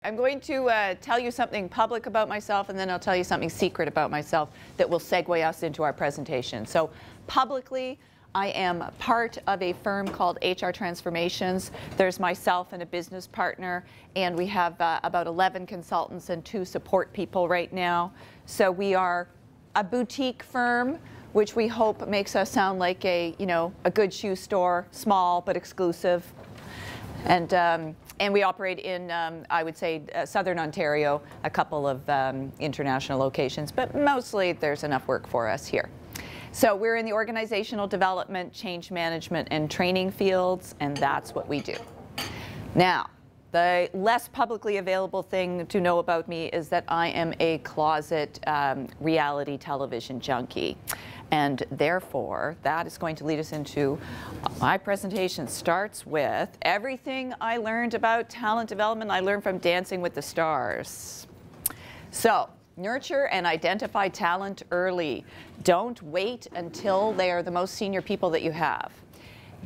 I'm going to tell you something public about myself, and then I'll tell you something secret about myself that will segue us into our presentation. So publicly, I am part of a firm called HR Transformations. There's myself and a business partner, and we have about 11 consultants and 2 support people right now. So we are a boutique firm, which we hope makes us sound like a good shoe store, small but exclusive. And we operate in, I would say, Southern Ontario, a couple of international locations, but mostly there's enough work for us here. So we're in the organizational development, change management, and training fields, and that's what we do. Now, the less publicly available thing to know about me is that I am a closet reality television junkie. And therefore, that is going to lead us into my presentation. Starts with everything I learned about talent development I learned from Dancing with the Stars. So, nurture and identify talent early. Don't wait until they are the most senior people that you have.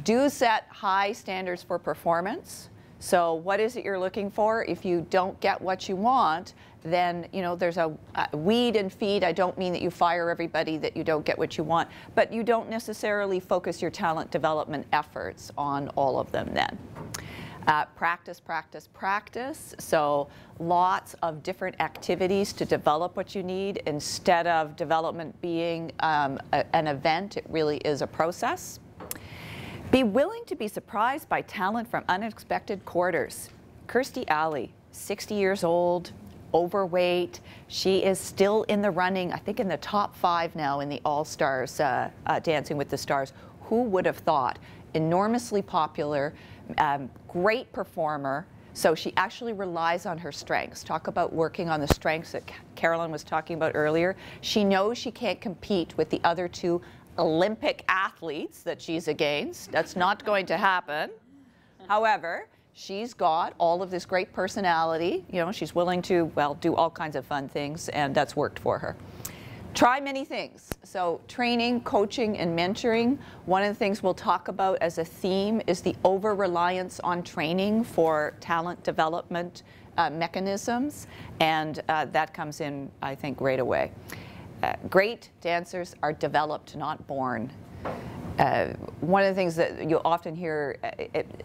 Do set high standards for performance. So what is it you're looking for? If you don't get what you want, then there's a weed and feed. I don't mean that you fire everybody that you don't get what you want, but you don't necessarily focus your talent development efforts on all of them then. Practice, practice, practice. So lots of different activities to develop what you need. Instead of development being an event, it really is a process. Be willing to be surprised by talent from unexpected quarters. Kirstie Alley, 60 years old, overweight. She is still in the running, I think in the top 5 now in the All-Stars, Dancing with the Stars. Who would have thought? Enormously popular, great performer. So she actually relies on her strengths. Talk about working on the strengths that Carolyn was talking about earlier. She knows she can't compete with the other 2 Olympic athletes that she's against. That's not going to happen. However, she's got all of this great personality. She's willing to, well, do all kinds of fun things, and that's worked for her. Try many things. So training, coaching, and mentoring. One of the things we'll talk about as a theme is the over-reliance on training for talent development mechanisms, and that comes in, I think, right away. Great dancers are developed, not born. One of the things that you'll often hear,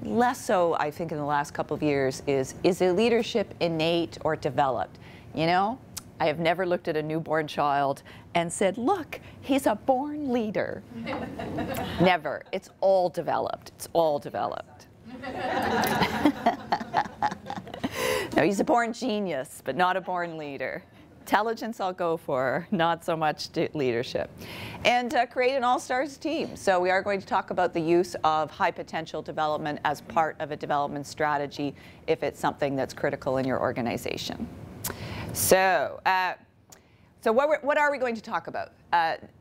less so I think in the last couple of years, is the leadership innate or developed? I have never looked at a newborn child and said, look, he's a born leader. Never. It's all developed. It's all developed. No, he's a born genius, but not a born leader. Intelligence I'll go for, not so much leadership. And create an all-stars team. So we are going to talk about the use of high potential development as part of a development strategy if it's something that's critical in your organization. So, what are we going to talk about?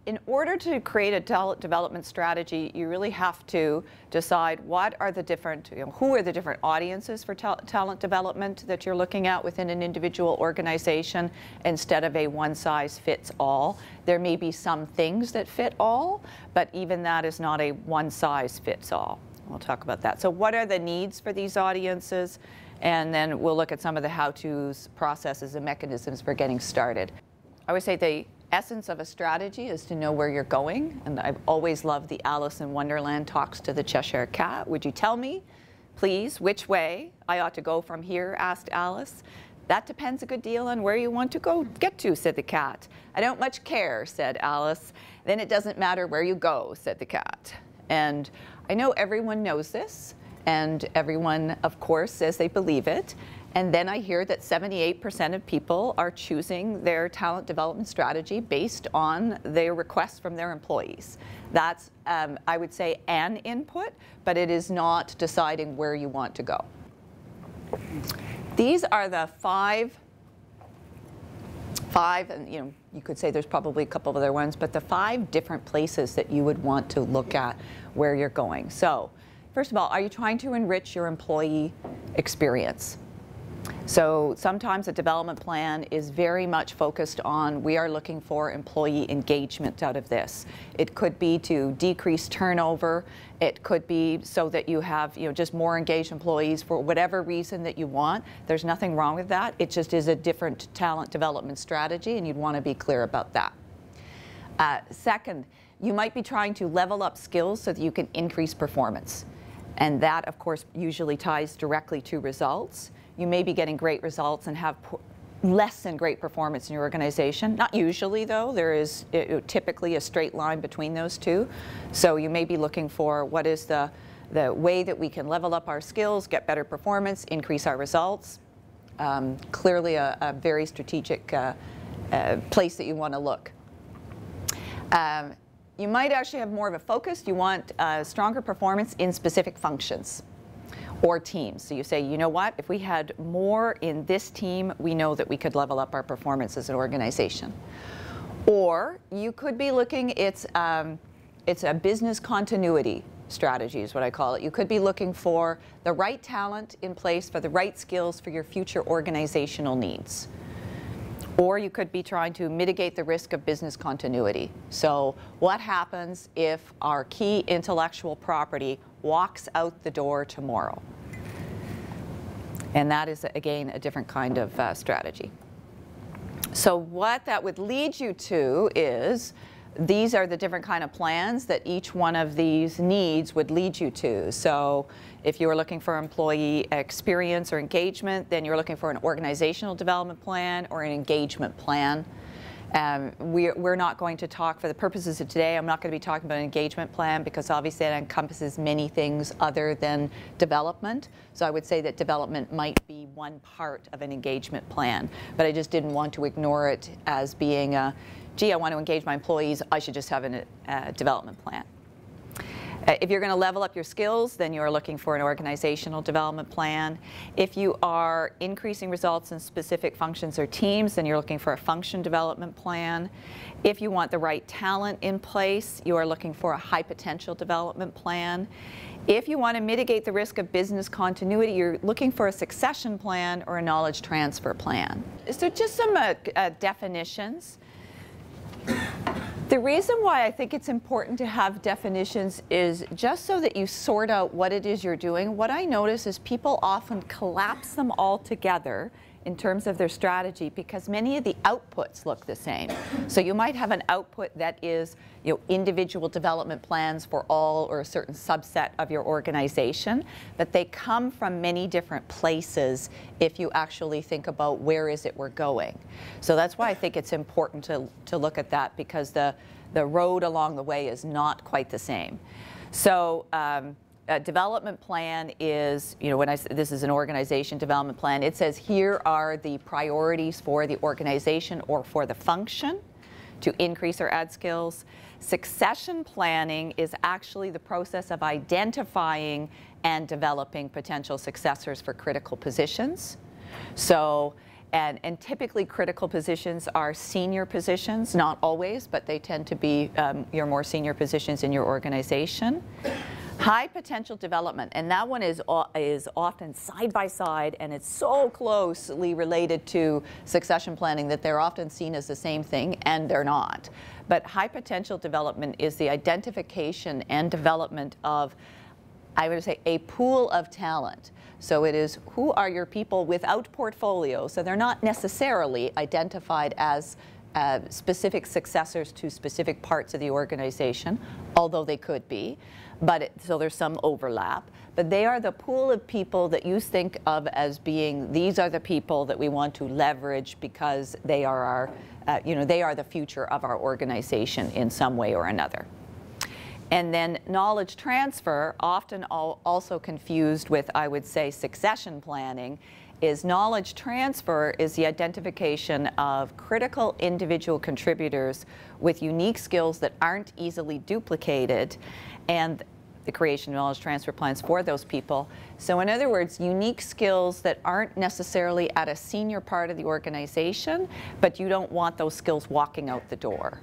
In order to create a talent development strategy, you really have to decide what are the different, who are the different audiences for talent development that you're looking at within an individual organization instead of a one-size-fits-all. There may be some things that fit all, but even that is not a one-size-fits-all. We'll talk about that. So what are the needs for these audiences? And then we'll look at some of the how-tos, processes, and mechanisms for getting started. I would say the essence of a strategy is to know where you're going. And I've always loved the Alice in Wonderland talks to the Cheshire Cat. Would you tell me, please, which way I ought to go from here, asked Alice. That depends a good deal on where you want to get to, said the cat. I don't much care, said Alice. Then it doesn't matter where you go, said the cat. And I know everyone knows this. And everyone, of course, says they believe it. And then I hear that 78% of people are choosing their talent development strategy based on their requests from their employees. That's, I would say, an input, but it is not deciding where you want to go. These are the five, and you could say there's probably a couple of other ones, but the 5 different places that you would want to look at where you're going. So, first of all, are you trying to enrich your employee experience? So sometimes a development plan is very much focused on, we are looking for employee engagement out of this. It could be to decrease turnover. It could be so that you have, just more engaged employees for whatever reason that you want. There's nothing wrong with that. It just is a different talent development strategy, and you'd want to be clear about that. Second, you might be trying to level up skills so that you can increase performance. And that, of course, usually ties directly to results. You may be getting great results and have less than great performance in your organization. Not usually, though. There is typically a straight line between those two. So you may be looking for what is the way that we can level up our skills, get better performance, increase our results. Clearly a very strategic place that you want to look. You might actually have more of a focus. You want stronger performance in specific functions or teams. So you say, you know what, if we had more in this team, we know that we could level up our performance as an organization. Or you could be looking, it's a business continuity strategy is what I call it. You could be looking for the right talent in place for the right skills for your future organizational needs. Or you could be trying to mitigate the risk of business continuity. So what happens if our key intellectual property walks out the door tomorrow? And that is, again, a different kind of strategy. So what that would lead you to is, these are the different kind of plans that each one of these needs would lead you to. So if you were looking for employee experience or engagement, then you're looking for an organizational development plan or an engagement plan. We're not going to talk, for the purposes of today, I'm not going to be talking about an engagement plan because obviously that encompasses many things other than development. So I would say that development might be one part of an engagement plan, but I just didn't want to ignore it as being gee, I want to engage my employees, I should just have a development plan. If you're going to level up your skills, then you're looking for an organizational development plan. If you are increasing results in specific functions or teams, then you're looking for a function development plan. If you want the right talent in place, you are looking for a high potential development plan. If you want to mitigate the risk of business continuity, you're looking for a succession plan or a knowledge transfer plan. So just some definitions. The reason why I think it's important to have definitions is just so that you sort out what it is you're doing. What I notice is people often collapse them all together in terms of their strategy because many of the outputs look the same. So you might have an output that is, individual development plans for all or a certain subset of your organization, but they come from many different places if you actually think about where is it we're going. So that's why I think it's important to look at that, because the road along the way is not quite the same. So a development plan is, when I say this is an organization development plan, it says here are the priorities for the organization or for the function to increase or add skills. Succession planning is actually the process of identifying and developing potential successors for critical positions. So, and typically critical positions are senior positions, not always, but they tend to be your more senior positions in your organization. High potential development, and that one is often side by side, and it's so closely related to succession planning that they're often seen as the same thing, and they're not. But high potential development is the identification and development of, I would say, a pool of talent. So it is, who are your people without portfolio? So they're not necessarily identified as specific successors to specific parts of the organization, although they could be. But so there's some overlap. But they are the pool of people that you think of as being, these are the people that we want to leverage because they are our, they are the future of our organization in some way or another. And then knowledge transfer, often also confused with, I would say, succession planning, is knowledge transfer is the identification of critical individual contributors with unique skills that aren't easily duplicated, and the creation of knowledge transfer plans for those people. So in other words, unique skills that aren't necessarily at a senior part of the organization, but you don't want those skills walking out the door.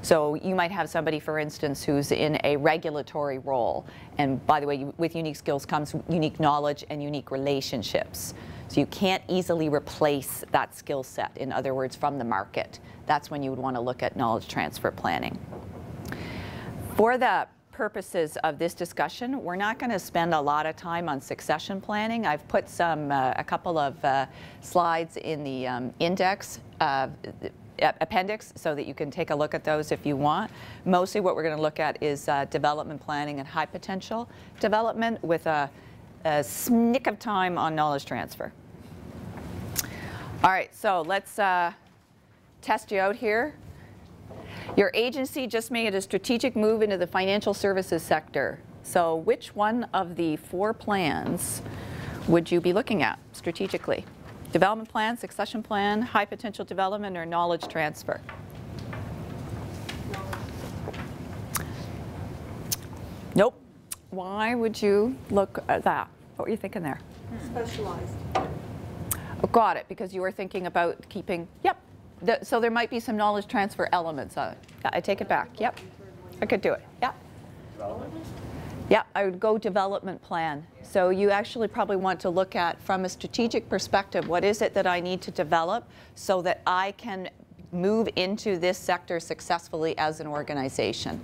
So you might have somebody, for instance, who's in a regulatory role. And by the way, with unique skills comes unique knowledge and unique relationships. So you can't easily replace that skill set, in other words, from the market. That's when you would want to look at knowledge transfer planning. For the purposes of this discussion, we're not going to spend a lot of time on succession planning. I've put a couple of slides in the index appendix so that you can take a look at those if you want. Mostly what we're going to look at is development planning and high potential development with a snick of time on knowledge transfer. All right, so let's test you out here. Your agency just made a strategic move into the financial services sector. So which one of the 4 plans would you be looking at strategically? Development plan, succession plan, high potential development, or knowledge transfer? Nope. Why would you look at that? What were you thinking there? Specialized. Oh, got it, because you were thinking about keeping, yep. So there might be some knowledge transfer elements on it. Yeah, I take it back, yep. I could do it, yeah. Yeah, I would go development plan. So you actually probably want to look at, from a strategic perspective, what is it that I need to develop so that I can move into this sector successfully as an organization.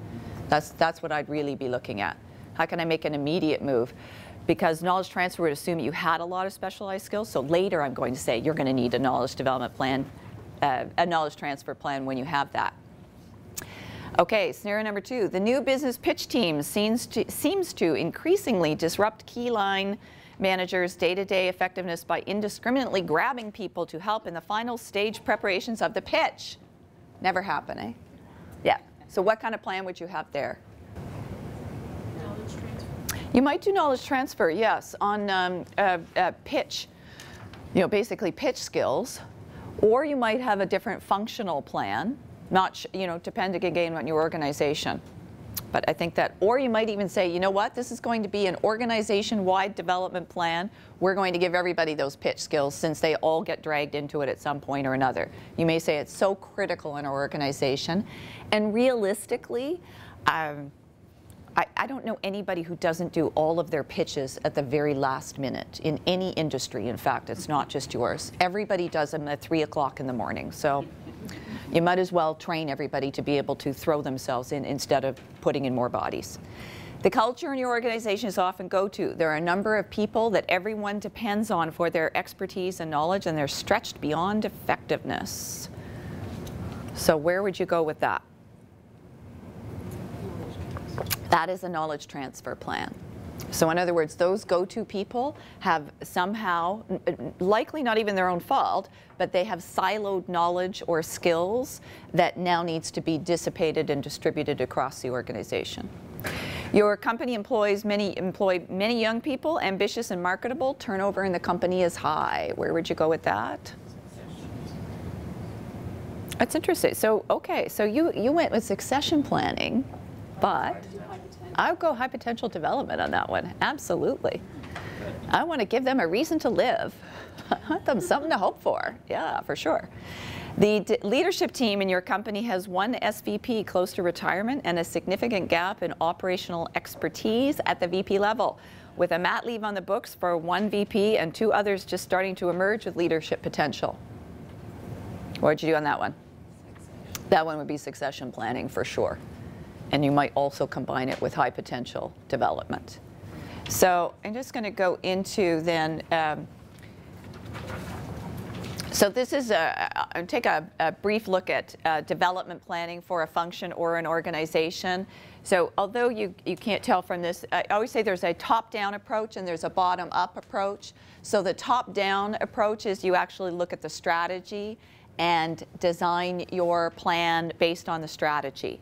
That's what I'd really be looking at. How can I make an immediate move? Because knowledge transfer would assume you had a lot of specialized skills. So later I'm going to say you're going to need a knowledge development plan, a knowledge transfer plan when you have that. Okay, scenario number 2. The new business pitch team seems to increasingly disrupt key line managers' day-to-day effectiveness by indiscriminately grabbing people to help in the final stage preparations of the pitch. Never happen, eh? Yeah. So what kind of plan would you have there? Knowledge transfer. You might do knowledge transfer, yes, on pitch, basically pitch skills. Or you might have a different functional plan. Not, depending again on your organization. But I think that, or you might even say, you know what, this is going to be an organization-wide development plan. We're going to give everybody those pitch skills since they all get dragged into it at some point or another. You may say it's so critical in our organization. And realistically, I don't know anybody who doesn't do all of their pitches at the very last minute in any industry. In fact, it's not just yours. Everybody does them at 3 o'clock in the morning. So you might as well train everybody to be able to throw themselves in instead of putting in more bodies. The culture in your organization is often go-to. There are a number of people that everyone depends on for their expertise and knowledge, and they're stretched beyond effectiveness. So where would you go with that? That is a knowledge transfer plan. So in other words, those go-to people have somehow, likely not even their own fault, but they have siloed knowledge or skills that now needs to be dissipated and distributed across the organization. Your company employ many young people, ambitious and marketable. Turnover in the company is high. Where would you go with that? That's interesting. So, okay, so you went with succession planning, but I would go high potential development on that one. Absolutely. I want to give them a reason to live. I want them something to hope for. Yeah, for sure. The leadership team in your company has one SVP close to retirement and a significant gap in operational expertise at the VP level, with a mat leave on the books for one VP and 2 others just starting to emerge with leadership potential. What would you do on that one? That one would be succession planning for sure. And you might also combine it with high potential development. So I'm just going to go into then, so this is take a brief look at development planning for a function or an organization. So although you can't tell from this, I always say there's a top-down approach and there's a bottom-up approach. So the top-down approach is you actually look at the strategy and design your plan based on the strategy.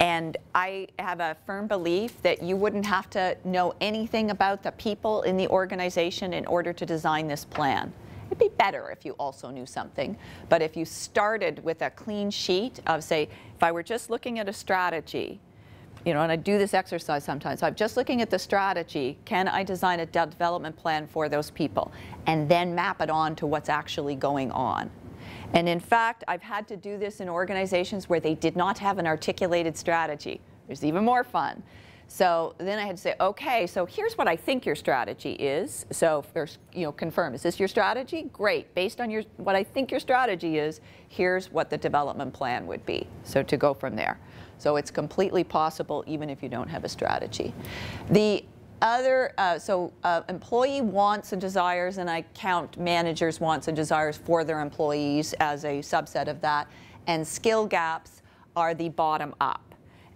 And I have a firm belief that you wouldn't have to know anything about the people in the organization in order to design this plan. It'd be better if you also knew something. But if you started with a clean sheet of, say, if I were just looking at a strategy, and I do this exercise sometimes, so I'm just looking at the strategy, can I design a development plan for those people? And then map it on to what's actually going on. And in fact, I've had to do this in organizations where they did not have an articulated strategy. There's even more fun. So then I had to say, okay, so here's what I think your strategy is. So first, confirm, is this your strategy? Great. Based on what I think your strategy is, here's what the development plan would be. So to go from there. So it's completely possible even if you don't have a strategy. The other, employee wants and desires, and I count managers' wants and desires for their employees as a subset of that. And skill gaps are the bottom up.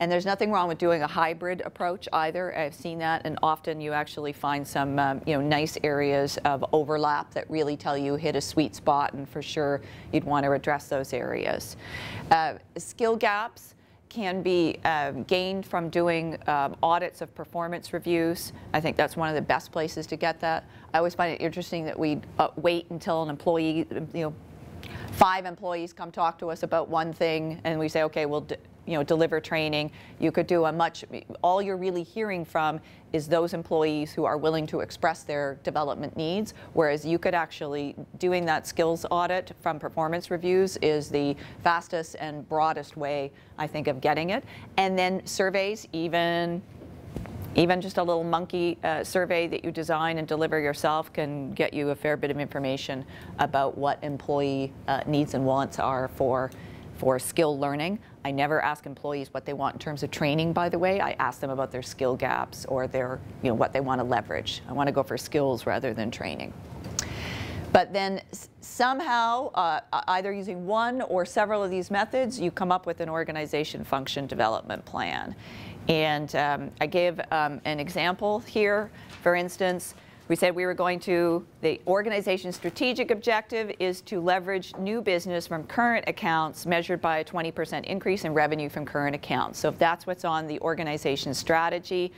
And there's nothing wrong with doing a hybrid approach either. I've seen that, and often you actually find some nice areas of overlap that really tell you hit a sweet spot, and for sure you'd want to address those areas. Skill gaps can be gained from doing audits of performance reviews. I think that's one of the best places to get that. I always find it interesting that we wait until an employee, 5 employees come talk to us about one thing, and we say, okay, we'll deliver training. You could do all you're really hearing from is those employees who are willing to express their development needs, whereas you could actually, doing that skills audit from performance reviews is the fastest and broadest way, I think, of getting it. And then surveys, even just a little monkey survey that you design and deliver yourself can get you a fair bit of information about what employee needs and wants are for skill learning. I never ask employees what they want in terms of training, by the way. I ask them about their skill gaps or their, what they want to leverage. I want to go for skills rather than training. But then somehow, either using one or several of these methods, you come up with an organization function development plan. And I give an example here. For instance, we said we were going to, the organization's strategic objective is to leverage new business from current accounts measured by a 20% increase in revenue from current accounts. So if that's what's on the organization's strategy,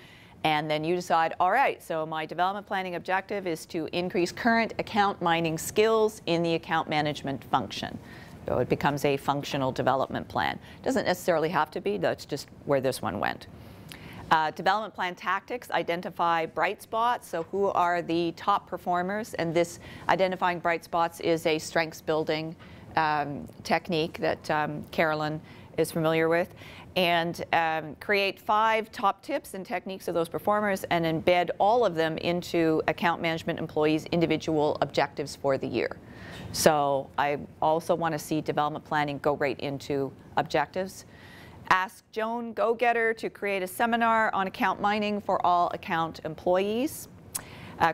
and then you decide, all right, so my development planning objective is to increase current account mining skills in the account management function. So it becomes a functional development plan. Doesn't necessarily have to be, that's just where this one went. Development plan tactics identify bright spots, so who are the top performers, and this identifying bright spots is a strengths building technique that Carolyn is familiar with, and create 5 top tips and techniques of those performers and embed all of them into account management employees' individual objectives for the year. So I also want to see development planning go right into objectives. Ask Joan Go-Getter to create a seminar on account mining for all account employees.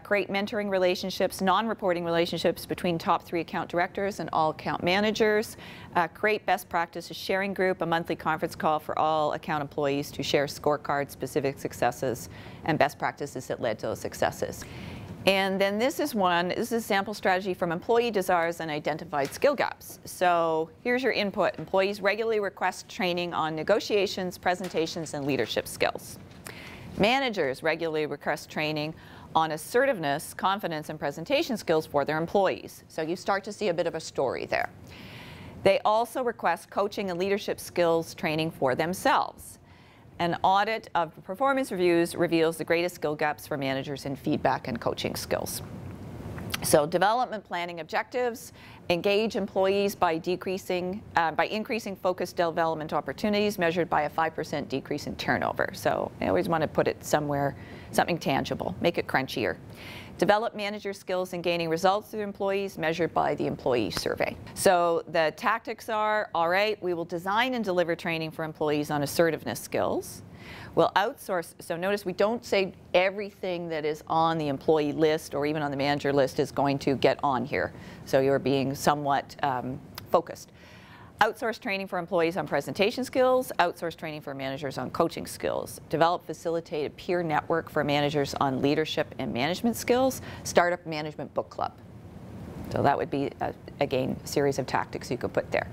Create mentoring relationships, non-reporting relationships between top 3 account directors and all account managers. Create best practices sharing group, a monthly conference call for all account employees to share scorecards, specific successes, and best practices that led to those successes. And then this is a sample strategy from employee desires and identified skill gaps. So here's your input. Employees regularly request training on negotiations, presentations, and leadership skills. Managers regularly request training on assertiveness, confidence, and presentation skills for their employees. So you start to see a bit of a story there. They also request coaching and leadership skills training for themselves. An audit of performance reviews reveals the greatest skill gaps for managers in feedback and coaching skills. So development planning objectives, engage employees by increasing focused development opportunities measured by a 5% decrease in turnover. So I always want to put it somewhere, something tangible, make it crunchier. Develop manager skills in gaining results through employees measured by the employee survey. So the tactics are, all right, we will design and deliver training for employees on assertiveness skills. We'll outsource, so notice we don't say everything that is on the employee list or even on the manager list is going to get on here. So you're being somewhat focused. Outsource training for employees on presentation skills, outsource training for managers on coaching skills, develop facilitated peer network for managers on leadership and management skills, start up management book club. So that would be, again, a series of tactics you could put there.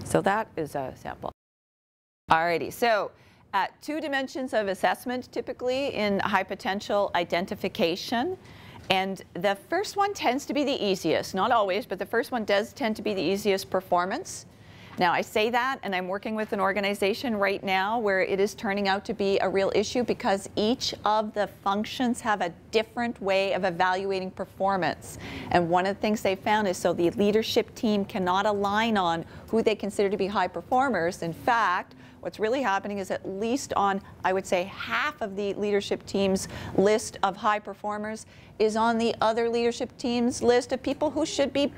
So that is a sample. Alrighty, so 2 dimensions of assessment typically in high potential identification. And the first one tends to be the easiest, not always, but the first one does tend to be the easiest, performance. Now, I say that, and I'm working with an organization right now where it is turning out to be a real issue because each of the functions have a different way of evaluating performance. And one of the things they found is so the leadership team cannot align on who they consider to be high performers. In fact, what's really happening is at least on, I would say, half of the leadership team's list of high performers is on the other leadership team's list of people who should be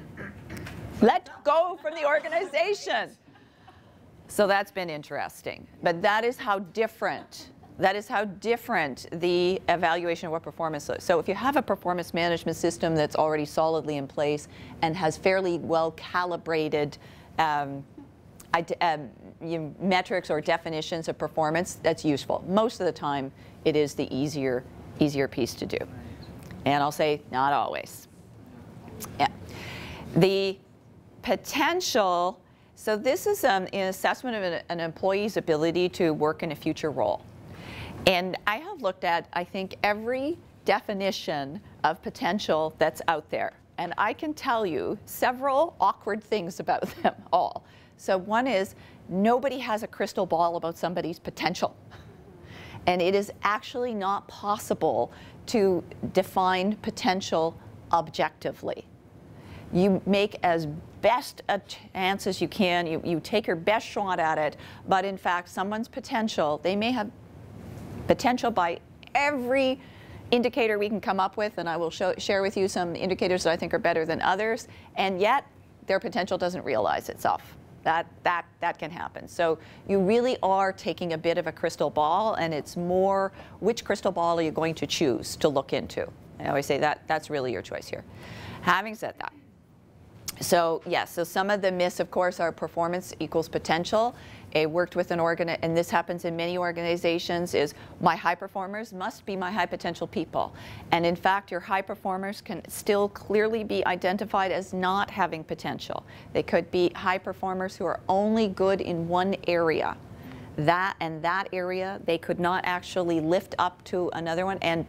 let go from the organization. So that's been interesting. But that is how different the evaluation of what performance is. So if you have a performance management system that's already solidly in place and has fairly well calibrated metrics or definitions of performance, that's useful. Most of the time, it is the easier piece to do. And I'll say, not always. Yeah. The potential, so this is an assessment of an employee's ability to work in a future role. And I have looked at, I think, every definition of potential that's out there. And I can tell you several awkward things about them all. So one is, nobody has a crystal ball about somebody's potential. And it is actually not possible to define potential objectively. You make as best a chance as you can, you take your best shot at it, but in fact, someone's potential, they may have potential by every indicator we can come up with, and I will share with you some indicators that I think are better than others, and yet their potential doesn't realize itself. That can happen. So you really are taking a bit of a crystal ball, and it's more which crystal ball are you going to choose to look into. I always say that's really your choice here. Having said that, so yes, so some of the myths, of course, are performance equals potential. I worked with an and this happens in many organizations, is my high performers must be my high potential people. And in fact, your high performers can still clearly be identified as not having potential. They could be high performers who are only good in one area. That area, they could not actually lift up to another one. And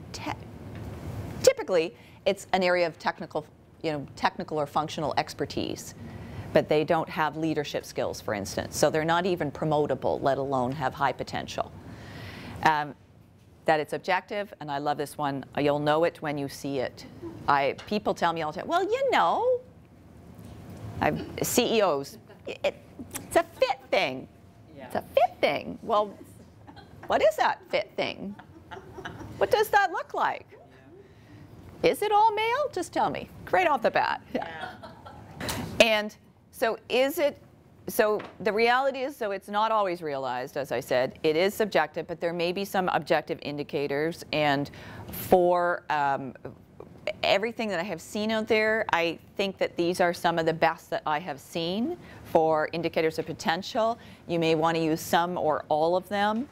typically, it's an area of technical or functional expertise, but they don't have leadership skills, for instance. So they're not even promotable, let alone have high potential. That it's objective, and I love this one, you'll know it when you see it. People tell me all the time, well, you know, CEOs, it's a fit thing. Yeah. It's a fit thing. Well, what is that fit thing? What does that look like? Is it all male? Just tell me, right off the bat. Yeah. And so so the reality is, so it's not always realized, as I said. It is subjective, but there may be some objective indicators. And for everything that I have seen out there, I think that these are some of the best that I have seen for indicators of potential. You may want to use some or all of them.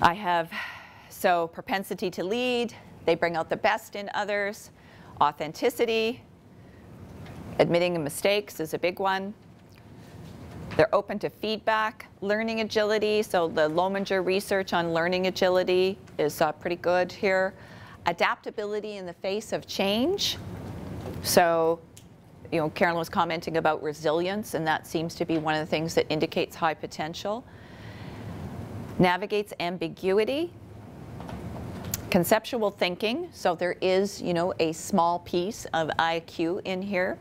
I have, so propensity to lead. They bring out the best in others. Authenticity, admitting mistakes is a big one. They're open to feedback. Learning agility, so the Lominger research on learning agility is pretty good here. Adaptability in the face of change. So, Carolyn was commenting about resilience, and that seems to be one of the things that indicates high potential. Navigates ambiguity. Conceptual thinking, so there is, a small piece of IQ in here.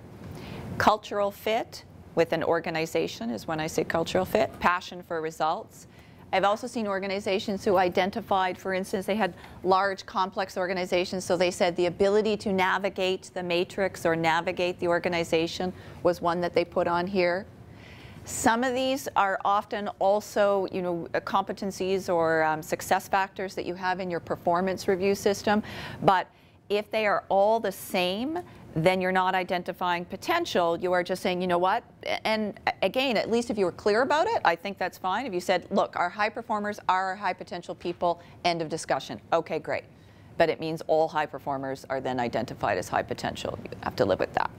Cultural fit with an organization is when I say cultural fit. Passion for results. I've also seen organizations who identified, for instance, they had large, complex organizations, so they said the ability to navigate the matrix or navigate the organization was one that they put on here. Some of these are often also, competencies or success factors that you have in your performance review system. But if they are all the same, then you're not identifying potential. You are just saying, you know what? And again, at least if you were clear about it, I think that's fine. If you said, look, our high performers are our high potential people, end of discussion. Okay, great. But it means all high performers are then identified as high potential. You have to live with that.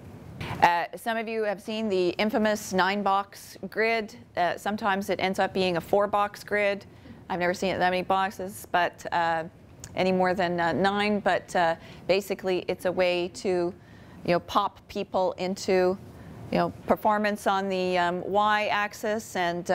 Some of you have seen the infamous 9-box grid. Sometimes it ends up being a 4-box grid. I've never seen it that many boxes, but any more than 9. But basically, it's a way to, pop people into performance on the y-axis and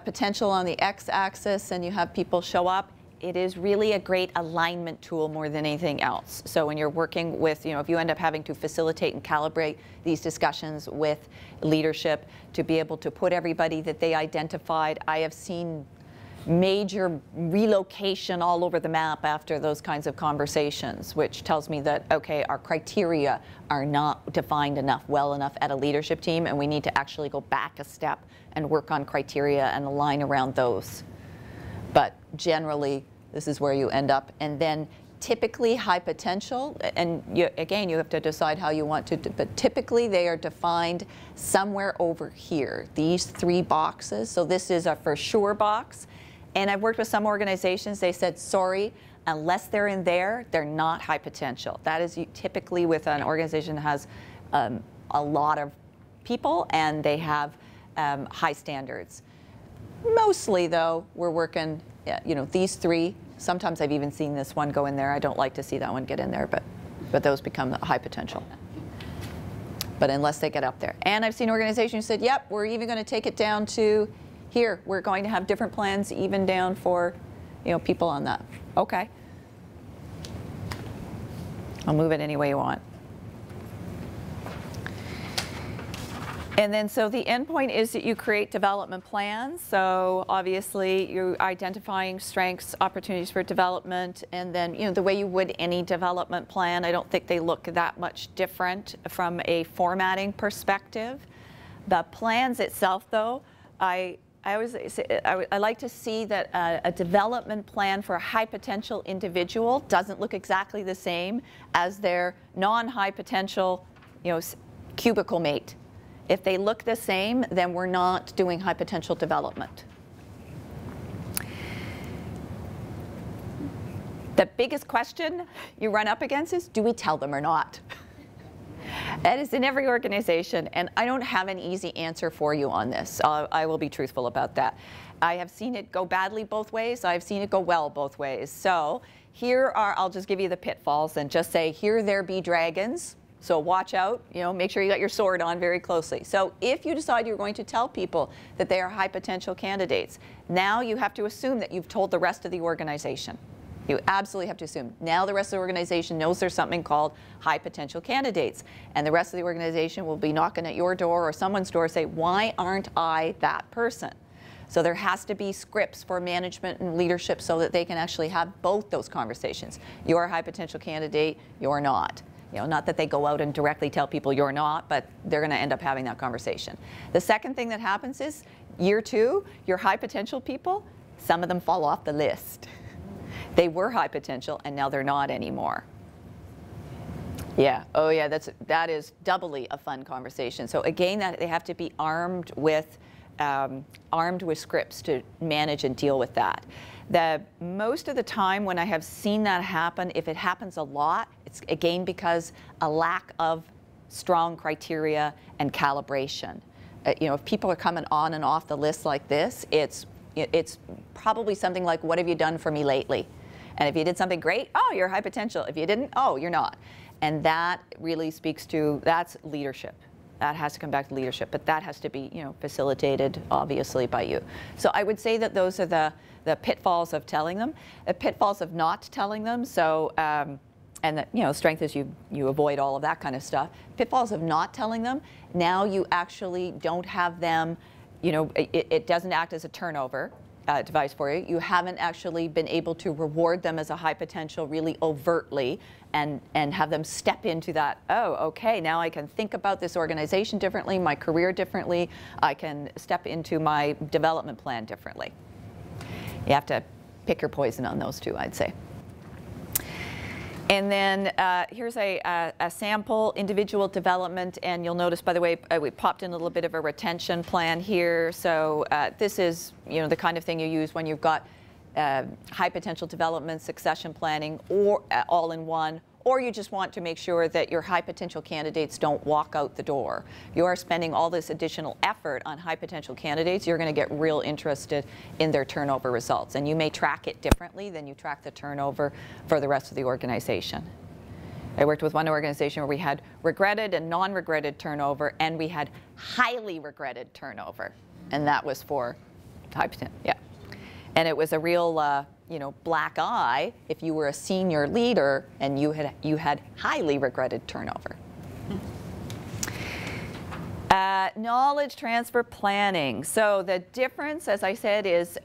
potential on the x-axis, and you have people show up. It is really a great alignment tool more than anything else. So when you're working with, if you end up having to facilitate and calibrate these discussions with leadership to be able to put everybody that they identified, I have seen major relocation all over the map after those kinds of conversations, which tells me that, okay, our criteria are not defined well enough at a leadership team, and we need to actually go back a step and work on criteria and align around those. But generally, this is where you end up. And then typically high potential, and again, you have to decide how you want to, but typically they are defined somewhere over here, these 3 boxes. So this is a for sure box. And I've worked with some organizations, they said, sorry, unless they're in there, they're not high potential. That is typically with an organization that has a lot of people and they have high standards. Mostly, though, we're working, these 3. Sometimes I've even seen this one go in there. I don't like to see that one get in there, but those become high potential. But unless they get up there. And I've seen organizations who said, yep, we're even going to take it down to here. We're going to have different plans even down for, people on that. Okay. I'll move it any way you want. And then so the end point is that you create development plans. So obviously you're identifying strengths, opportunities for development, and then the way you would any development plan. I don't think they look that much different from a formatting perspective. The plans itself, though, I always say, I like to see that a development plan for a high potential individual doesn't look exactly the same as their non-high potential, cubicle mate. If they look the same, then we're not doing high potential development. The biggest question you run up against is, do we tell them or not? That is in every organization, and I don't have an easy answer for you on this. I will be truthful about that. I have seen it go badly both ways. I've seen it go well both ways. So here I'll just give you the pitfalls and just say, here there be dragons. So watch out, make sure you got your sword on very closely. So if you decide you're going to tell people that they are high potential candidates, now you have to assume that you've told the rest of the organization. You absolutely have to assume. Now the rest of the organization knows there's something called high potential candidates. And the rest of the organization will be knocking at your door or someone's door and say, why aren't I that person? So there has to be scripts for management and leadership so that they can actually have both those conversations. You're a high potential candidate, you're not. Not that they go out and directly tell people you're not, but they're going to end up having that conversation. The second thing that happens is, year 2, your high potential people, some of them fall off the list. They were high potential, and now they're not anymore. Yeah, oh yeah, that is doubly a fun conversation. So again, that they have to be armed with scripts to manage and deal with that. Most of the time when I have seen that happen, if it happens a lot, it's again because a lack of strong criteria and calibration. If people are coming on and off the list like this, it's probably something like, what have you done for me lately? And if you did something great, oh, you're high potential. If you didn't, oh, you're not. And that really speaks to, that's leadership. That has to come back to leadership, but that has to be, facilitated, obviously, by you. So I would say that those are the pitfalls of telling them, the pitfalls of not telling them. So, and that, strength is you avoid all of that kind of stuff. Pitfalls of not telling them. Now you actually don't have them, it doesn't act as a turnover device for you. You haven't actually been able to reward them as a high potential really overtly and have them step into that, oh, okay, now I can think about this organization differently, my career differently, I can step into my development plan differently. You have to pick your poison on those two, I'd say. And then here's a sample individual development, and you'll notice, by the way, we popped in a little bit of a retention plan here. So this is, the kind of thing you use when you've got high potential development, succession planning, or all in one, or you just want to make sure that your high potential candidates don't walk out the door. You are spending all this additional effort on high potential candidates, you're going to get real interested in their turnover results. And you may track it differently than you track the turnover for the rest of the organization. I worked with one organization where we had regretted and non-regretted turnover, and we had highly regretted turnover, and that was for high potential. Yeah, and it was a real, you know, black eye if you were a senior leader and you had highly regretted turnover. Knowledge transfer planning. So the difference, as I said, is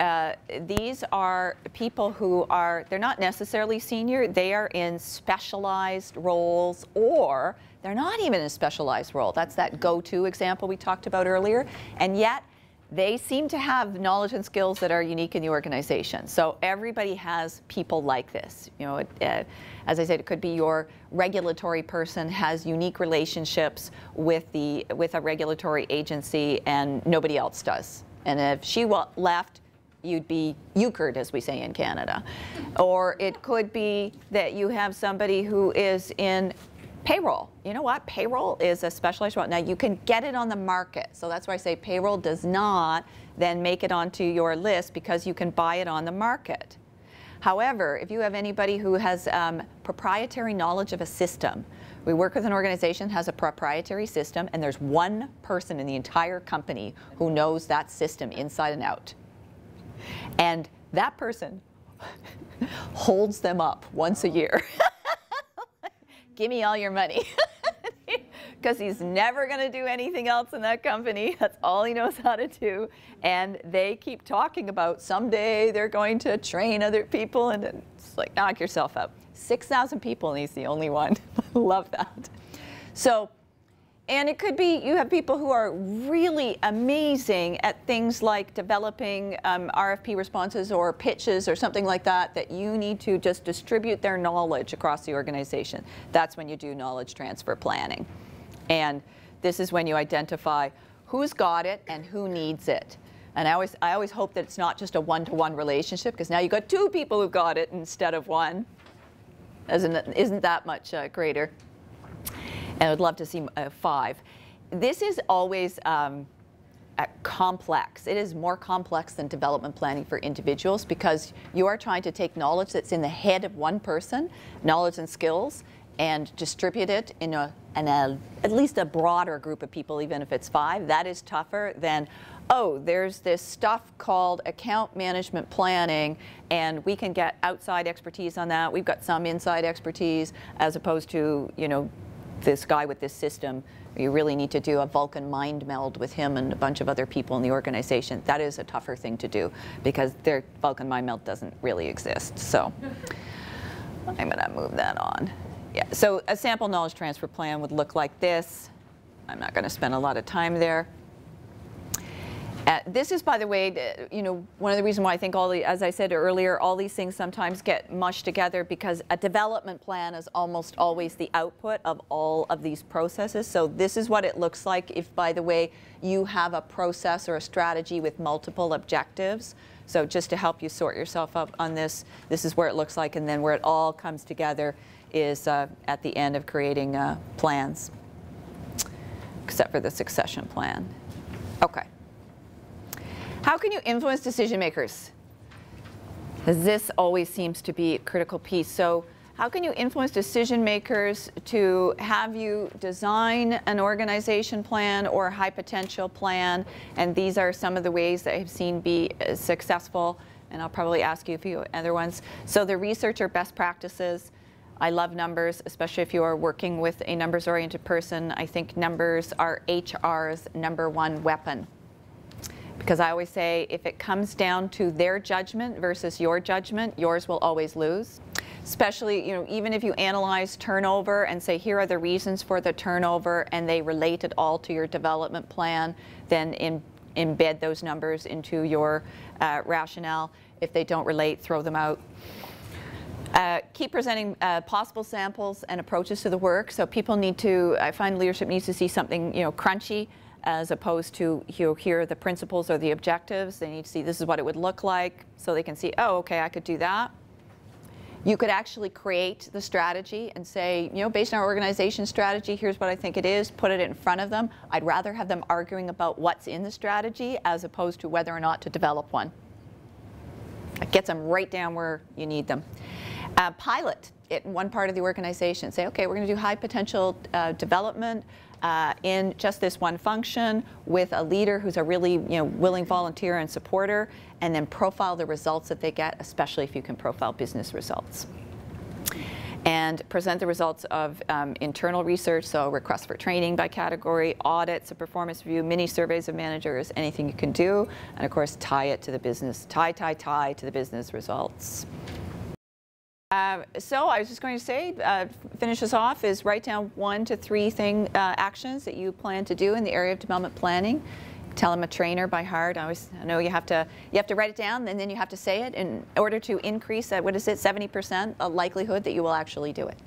these are people who are, they're not necessarily senior, they are in specialized roles, or they're not even in a specialized role. That's that go-to example we talked about earlier. And yet, they seem to have knowledge and skills that are unique in the organization. So everybody has people like this. You know, as I said, it could be your regulatory person has unique relationships with a regulatory agency and nobody else does. And if she left, you'd be euchred, as we say in Canada. Or it could be that you have somebody who is in payroll. You know what? Payroll is a specialized role. Now, you can get it on the market. So that's why I say payroll does not then make it onto your list, because you can buy it on the market. However, if you have anybody who has proprietary knowledge of a system, we work with an organization that has a proprietary system, and there's one person in the entire company who knows that system inside and out. And that person holds them up once a year. Give me all your money. Because he's never going to do anything else in that company. That's all he knows how to do. And they keep talking about someday they're going to train other people, and it's like, knock yourself out. 6,000 people, and he's the only one. Love that. So, and it could be you have people who are really amazing at things like developing RFP responses or pitches or something like that, that you need to just distribute their knowledge across the organization. That's when you do knowledge transfer planning. And this is when you identify who's got it and who needs it. And I always hope that it's not just a one-to-one relationship, because now you've got two people who've got it instead of one. Isn't that much greater? And I'd love to see 5. This is always complex. It is more complex than development planning for individuals, because you are trying to take knowledge that's in the head of one person, knowledge and skills, and distribute it in at least a broader group of people, even if it's 5. That is tougher than, oh, there's this stuff called account management planning, and we can get outside expertise on that. We've got some inside expertise, as opposed to, you know, this guy with this system. You really need to do a Vulcan mind meld with him and a bunch of other people in the organization. That is a tougher thing to do, because their Vulcan mind meld doesn't really exist. So I'm going to move that on. Yeah. So a sample knowledge transfer plan would look like this. I'm not going to spend a lot of time there. This is, by the way, you know, one of the reasons why I think as I said earlier, all these things sometimes get mushed together, because a development plan is almost always the output of all of these processes. So this is what it looks like if, by the way, you have a process or a strategy with multiple objectives. So just to help you sort yourself up on this, this is where it looks like, and then where it all comes together is at the end of creating plans, except for the succession plan. Okay. How can you influence decision makers? Because this always seems to be a critical piece. So how can you influence decision makers to have you design an organization plan or a high potential plan? And these are some of the ways that I've seen be successful. And I'll probably ask you a few other ones. So the research or best practices. I love numbers, especially if you are working with a numbers-oriented person. I think numbers are HR's #1 weapon. Because I always say, if it comes down to their judgment versus your judgment, yours will always lose. Especially, you know, even if you analyze turnover and say, here are the reasons for the turnover, and they relate it all to your development plan, then embed those numbers into your rationale. If they don't relate, throw them out. Keep presenting possible samples and approaches to the work. So people need to, I find leadership needs to see something, you know, crunchy, as opposed to, you know, here are the principles or the objectives. They need to see this is what it would look like, so they can see, oh, okay, I could do that. You could actually create the strategy and say, you know, based on our organization strategy, here's what I think it is, put it in front of them. I'd rather have them arguing about what's in the strategy as opposed to whether or not to develop one. It gets them right down where you need them. Pilot. one part of the organization. Say, okay, we're going to do high potential development in just this one function with a leader who's a really willing volunteer and supporter, and then profile the results that they get, especially if you can profile business results. And present the results of internal research, so requests for training by category, audits, a performance review, mini surveys of managers, anything you can do, and of course tie it to the business, tie to the business results. So I was just going to say, finish us off, is write down 1 to 3 actions that you plan to do in the area of development planning. Tell them a trainer by heart. I know you have to write it down, and then you have to say it in order to increase that, what is it, 70% a likelihood that you will actually do it.